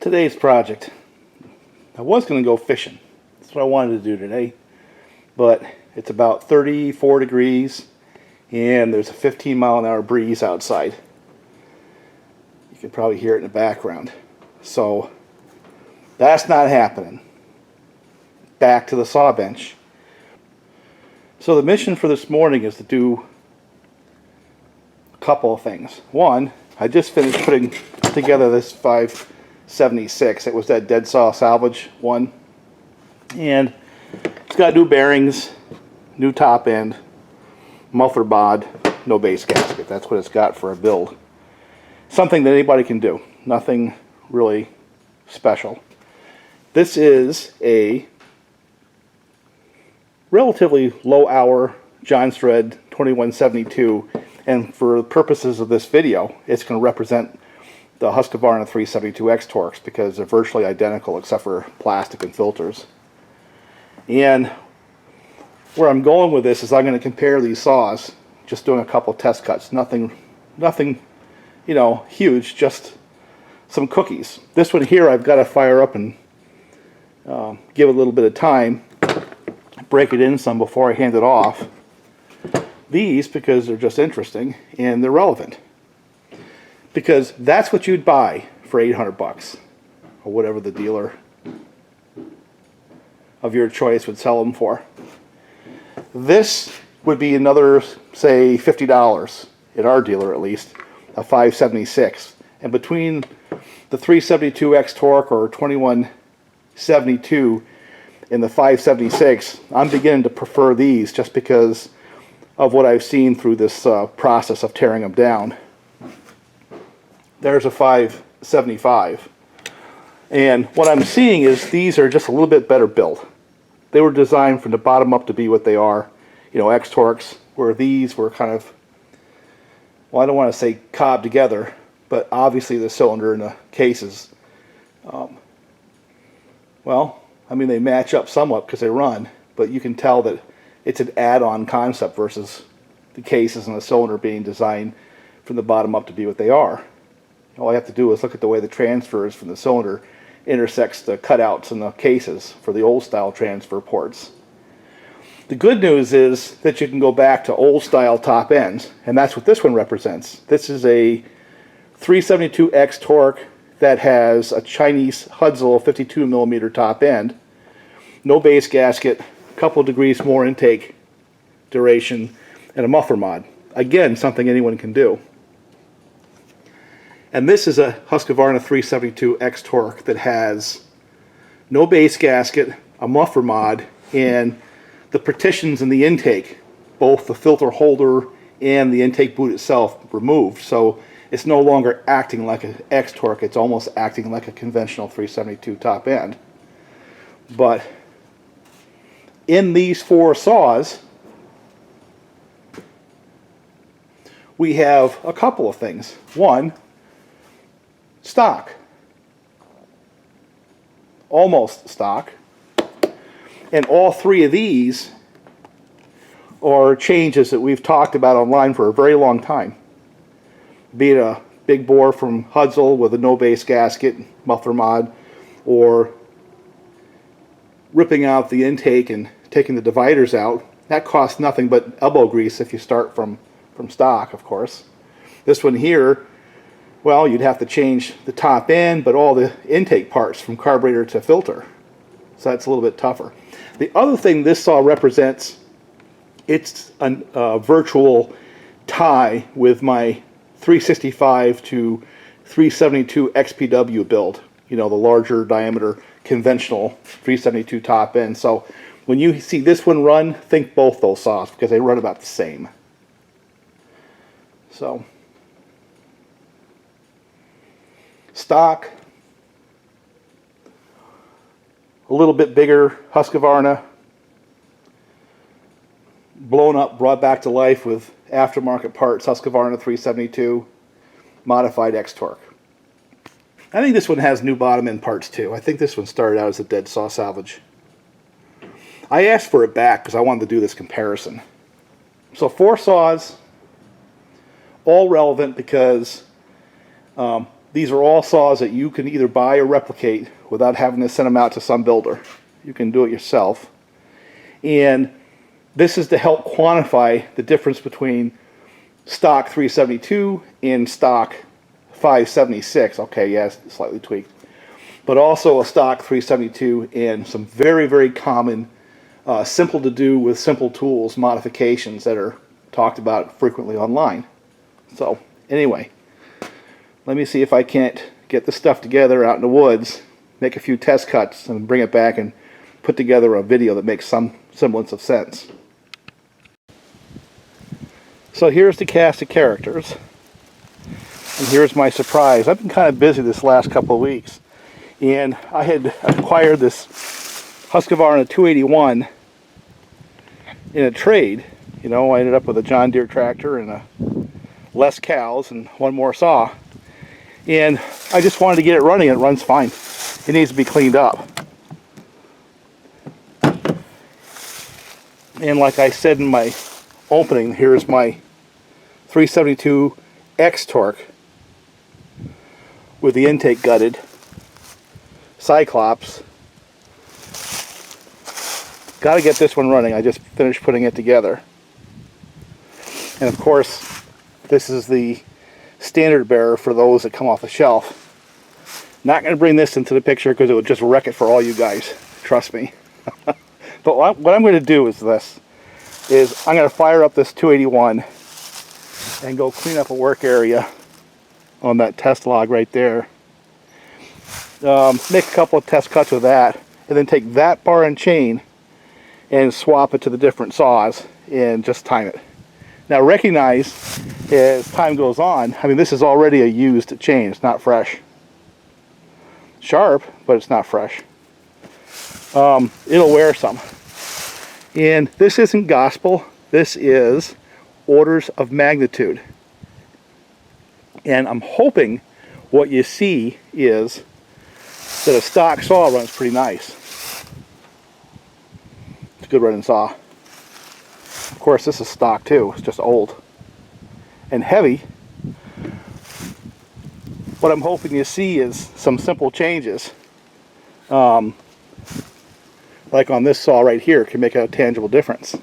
Today's project. I was going to go fishing. That's what I wanted to do today. But it's about 34 degrees and there's a 15-mile-an-hour breeze outside. You can probably hear it in the background. So that's not happening. Back to the saw bench. So the mission for this morning is to do a couple of things. One, I just finished putting together this 576. It was that dead saw salvage one. And it's got new bearings, new top end, muffler bod, no base gasket. That's what it's got for a build. Something that anybody can do. Nothing really special. This is a relatively low hour Jonsered 2172, and for the purposes of this video it's going to represent the Husqvarna 372xp because they're virtually identical except for plastic and filters. And where I'm going with this is I'm going to compare these saws, just doing a couple test cuts. Nothing you know, huge, just some cookies. This one here I've got to fire up and give it a little bit of time, break it in some before I hand it off. These, because they're just interesting and they're relevant. Because that's what you'd buy for 800 bucks, or whatever the dealer of your choice would sell them for. This would be another, say, $50 at our dealer at least, a 576. And between the 372 X-Torq or 2172 and the 576, I'm beginning to prefer these just because of what I've seen through this process of tearing them down. There's a 575. And what I'm seeing is these are just a little bit better built. They were designed from the bottom up to be what they are. You know, X-Torqs, where these were kind of, well, I don't want to say cobbed together, but obviously the cylinder and the cases, well, I mean, they match up somewhat because they run, but you can tell that it's an add-on concept versus the cases and the cylinder being designed from the bottom up to be what they are. All I have to do is look at the way the transfers from the cylinder intersects the cutouts in the cases for the old style transfer ports. The good news is that you can go back to old style top ends, and that's what this one represents. This is a 372 X-Torq that has a Chinese Huztl 52mm top end, no base gasket, a couple degrees more intake duration, and a muffler mod. Again, something anyone can do. And this is a Husqvarna 372 X-Torq that has no base gasket, a muffler mod, and the partitions in the intake, both the filter holder and the intake boot itself, removed. So it's no longer acting like an X-Torq, it's almost acting like a conventional 372 top end. But in these four saws, we have a couple of things. One, stock. Almost stock. And all three of these are changes that we've talked about online for a very long time. Be it a big bore from Huztl with a no base gasket, muffler mod, or ripping out the intake and taking the dividers out. That costs nothing but elbow grease if you start from stock, of course. This one here, well, you'd have to change the top end, but all the intake parts from carburetor to filter. So that's a little bit tougher. The other thing this saw represents, it's a virtual tie with my 365 to 372 XPW build. You know, the larger diameter conventional 372 top end. So when you see this one run, think both those saws because they run about the same. So stock, a little bit bigger Husqvarna, blown up, brought back to life with aftermarket parts, Husqvarna 372, modified X-Torq. I think this one has new bottom end parts too. I think this one started out as a dead saw salvage. I asked for it back because I wanted to do this comparison. So 4 saws, all relevant because These are all saws that you can either buy or replicate without having to send them out to some builder. You can do it yourself. And this is to help quantify the difference between stock 372 and stock 576. Okay, yes, slightly tweaked. But also a stock 372 and some very, very common, simple to do with simple tools modifications that are talked about frequently online. So anyway, let me see if I can't get the stuff together out in the woods, make a few test cuts, and bring it back and put together a video that makes some semblance of sense. So here's the cast of characters, and here's my surprise. I've been kind of busy this last couple of weeks, and I had acquired this Husqvarna 281 in a trade. You know, I ended up with a John Deere tractor and less cows and one more saw. And I just wanted to get it running. It runs fine. It needs to be cleaned up. And like I said in my opening, here's my 372 X-Torq with the intake gutted. Cyclops. Got to get this one running. I just finished putting it together. And of course, this is the standard bearer for those that come off the shelf. Not going to bring this into the picture because it would just wreck it for all you guys. Trust me. But what I'm going to do is this. I'm going to fire up this 281 and go clean up a work area on that test log right there. Make a couple of test cuts with that, and then take that bar and chain and swap it to the different saws and just time it. Now recognize, as time goes on, I mean, this is already a used chain. It's not fresh. Sharp, but it's not fresh. It'll wear some. And this isn't gospel. This is orders of magnitude. And I'm hoping what you see is that a stock saw runs pretty nice. It's a good running saw. Of course, this is stock too. It's just old and heavy. What I'm hoping you see is some simple changes. Like on this saw right here, can make a tangible difference.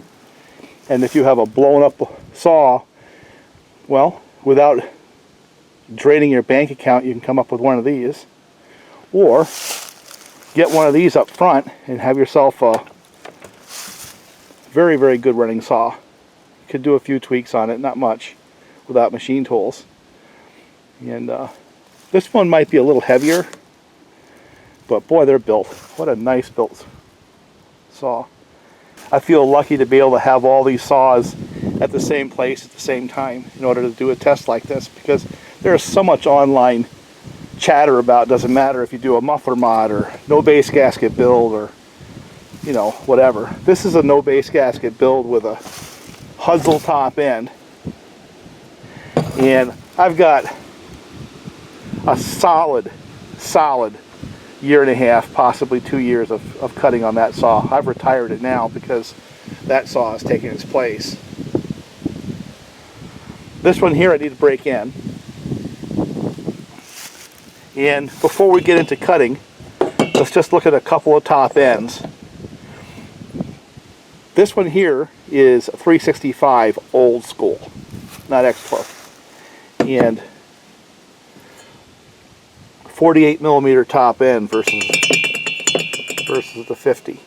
And if you have a blown up saw, well, without draining your bank account, you can come up with one of these. Or get one of these up front and have yourself a very, very good running saw. You could do a few tweaks on it, not much, without machine tools. And this one might be a little heavier, but boy, they're built. What a nice built saw. I feel lucky to be able to have all these saws at the same place at the same time in order to do a test like this, because there's so much online chatter about, doesn't matter if you do a muffler mod or no base gasket build or, you know, whatever. This is a no base gasket build with a Huztl top end, and I've got a solid year and a half, possibly 2 years of cutting on that saw. I've retired it now because that saw is taking its place. This one here I need to break in. And before we get into cutting, let's just look at a couple of top ends. This one here is a 365 old school, not X-Torq. And 48 millimeter top end versus the 50.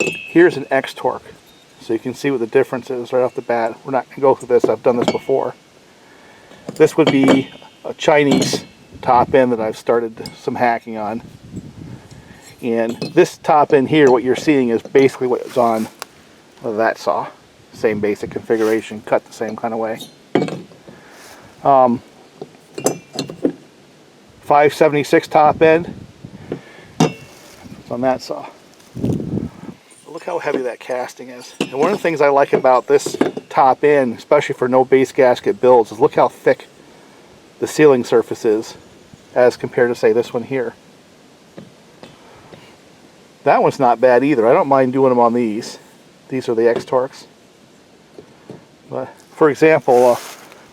Here's an X-Torq, so you can see what the difference is right off the bat. We're not going to go through this. I've done this before. This would be a Chinese top end that I've started some hacking on. And this top end here, what you're seeing is basically what was on that saw. Same basic configuration, cut the same kind of way. 576 top end. It's on that saw. Look how heavy that casting is. And one of the things I like about this top end, especially for no base gasket builds, is look how thick the sealing surface is as compared to, say, this one here. That one's not bad either. I don't mind doing them on these. These are the X-Torqs. But for example,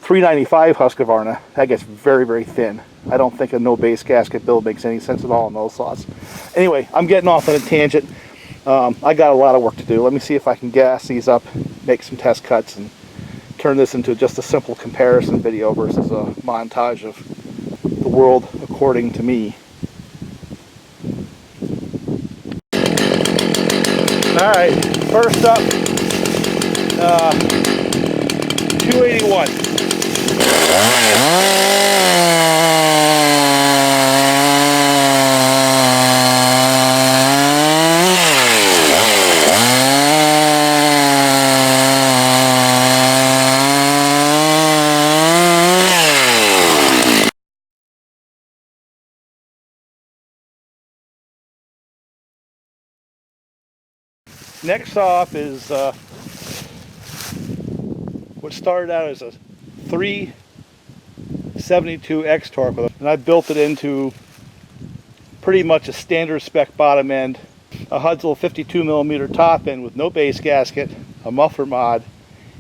395 Husqvarna, that gets very, very thin. I don't think a no base gasket build makes any sense at all in those saws. Anyway, I'm getting off on a tangent. I got a lot of work to do. Let me see if I can gas these up, make some test cuts, and turn this into just a simple comparison video versus a montage of the world according to me. Alright, first up, 281. Next off is what started out as a 372 X-Torq, and I built it into pretty much a standard spec bottom end, a Huztl 52mm top end with no base gasket, a muffler mod,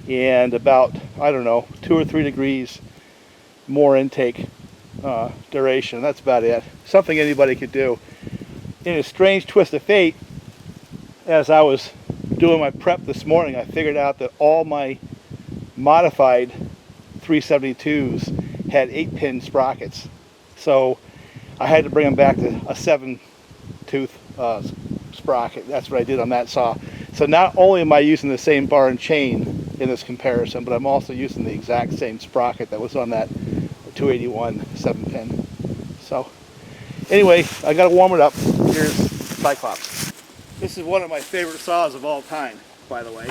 and about, I don't know, 2 or 3 degrees more intake duration. That's about it. Something anybody could do. In a strange twist of fate, as I was doing my prep this morning, I figured out that all my modified 372s had 8-pin sprockets. So I had to bring them back to a 7-tooth sprocket. That's what I did on that saw. So not only am I using the same bar and chain in this comparison, but I'm also using the exact same sprocket that was on that 281 7-pin. So anyway, I gotta warm it up. Here's Cyclops. This is one of my favorite saws of all time, by the way.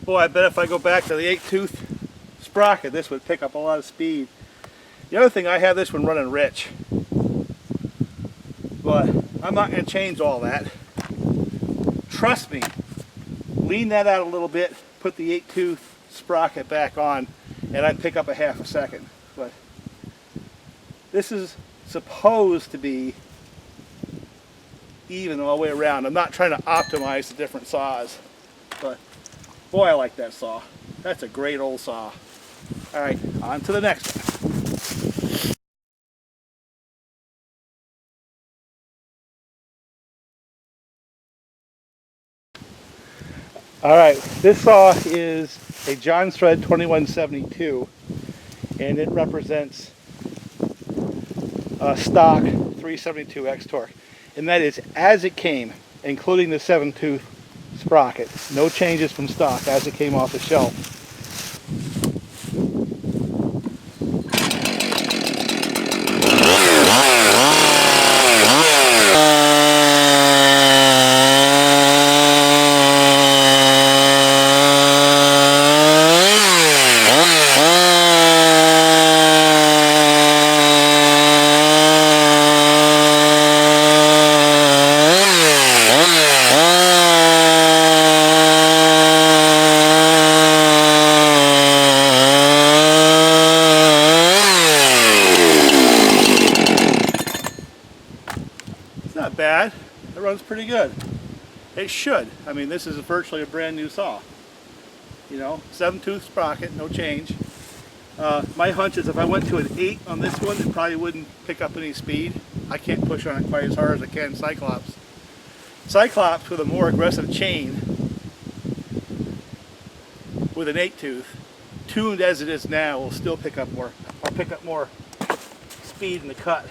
Boy, I bet if I go back to the 8-tooth sprocket, this would pick up a lot of speed. The other thing, I have this one running rich, but I'm not going to change all that. Trust me, lean that out a little bit, put the 8-tooth sprocket back on, and I'd pick up a half a second. But this is supposed to be even all the way around. I'm not trying to optimize the different saws, but boy, I like that saw. That's a great old saw. All right, on to the next one. All right, this saw is a Jonsered 2172, and it represents a stock 372 X-Torq, and that is as it came, including the 7-tooth sprocket. No changes from stock as it came off the shelf. Not bad. It runs pretty good. It should. I mean, this is virtually a brand new saw. You know, 7-tooth sprocket, no change. My hunch is if I went to an 8 on this one, it probably wouldn't pick up any speed. I can't push on it quite as hard as I can Cyclops. Cyclops with a more aggressive chain, with an 8-tooth, tuned as it is now, will still pick up more. I'll pick up more speed in the cut.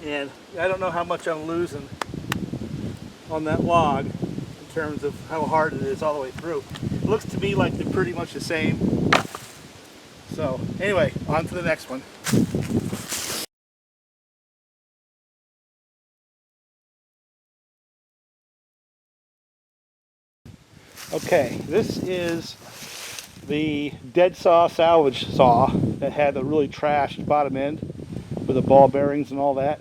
And I don't know how much I'm losing on that log in terms of how hard it is all the way through. It looks to me like they're pretty much the same. So anyway, on to the next one. Okay, this is the dead saw salvage saw that had the really trashed bottom end with the ball bearings and all that.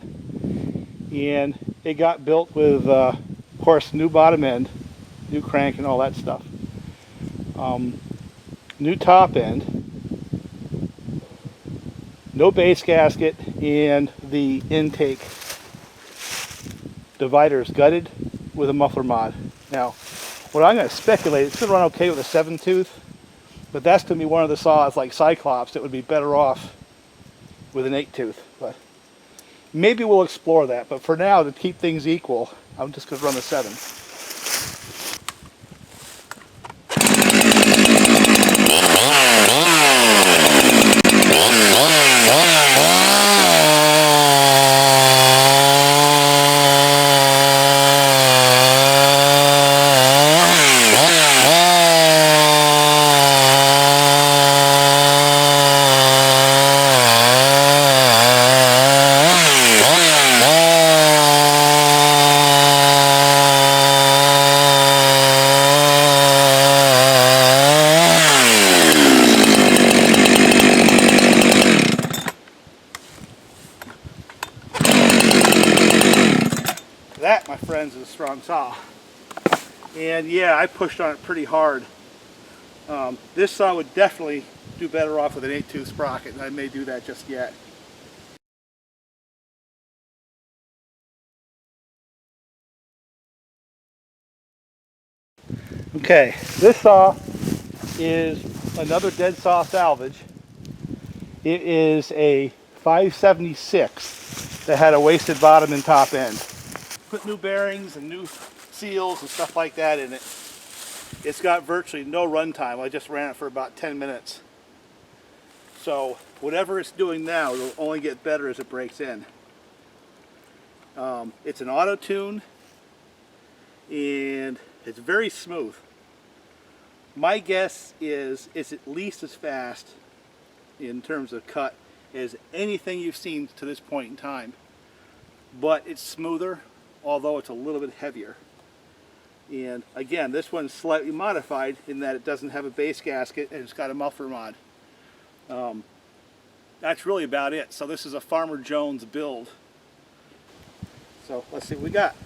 And it got built with, of course, new bottom end, new crank and all that stuff. New top end, no base gasket, and the intake divider is gutted with a muffler mod. Now, what I'm going to speculate, it's going to run okay with a 7-tooth, but that's going to be one of the saws like Cyclops that would be better off with an 8-tooth. But maybe we'll explore that. But for now, to keep things equal, I'm just going to run the 7. That, my friends, is a strong saw. And yeah, I pushed on it pretty hard. This saw would definitely do better off with an 8-tooth sprocket, and I may do that just yet. Okay, this saw is another dead saw salvage. It is a 576 that had a wasted bottom and top end. Put new bearings and new seals and stuff like that in it. It's got virtually no run time. I just ran it for about 10 minutes. So whatever it's doing now, it'll only get better as it breaks in. It's an auto tune and it's very smooth. My guess is it's at least as fast in terms of cut as anything you've seen to this point in time. But it's smoother, although it's a little bit heavier. And again, this one's slightly modified in that it doesn't have a base gasket and it's got a muffler mod. That's really about it. So this is a Farmer Jones build. So let's see what we got.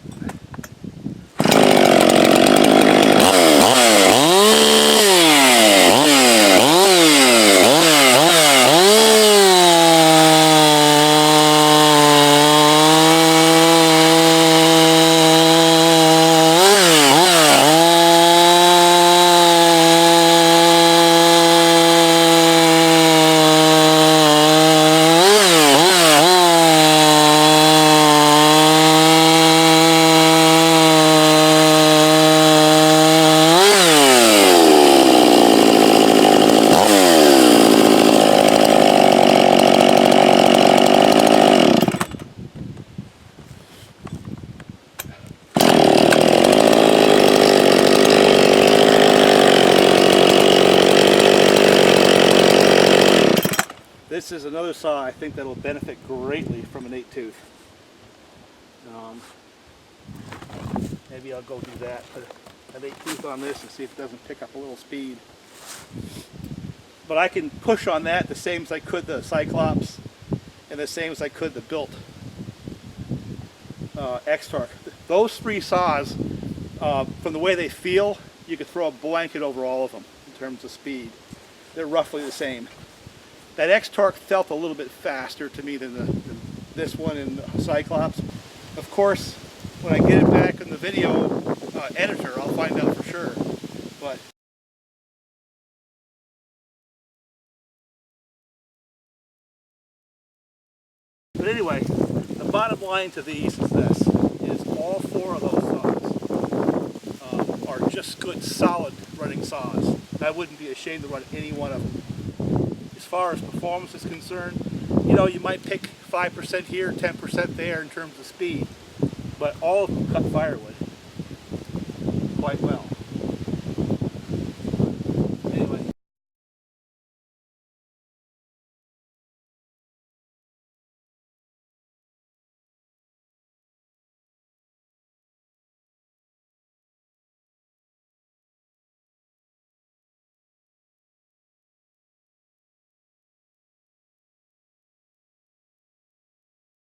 This is another saw I think that will benefit greatly from an 8-tooth. Maybe I'll go do that. Put an 8-tooth on this and see if it doesn't pick up a little speed. But I can push on that the same as I could the Cyclops and the same as I could the built X-Torq. Those 3 saws, from the way they feel, you could throw a blanket over all of them in terms of speed. They're roughly the same. That X-Torq felt a little bit faster to me than this one in Cyclops. Of course, when I get it back in the video editor, I'll find out for sure. But anyway, the bottom line to these is this: is all 4 of those saws are just good, solid running saws. I wouldn't be ashamed to run any one of them. As far as performance is concerned, you know, you might pick 5% here, 10% there in terms of speed, but all of them cut firewood quite well.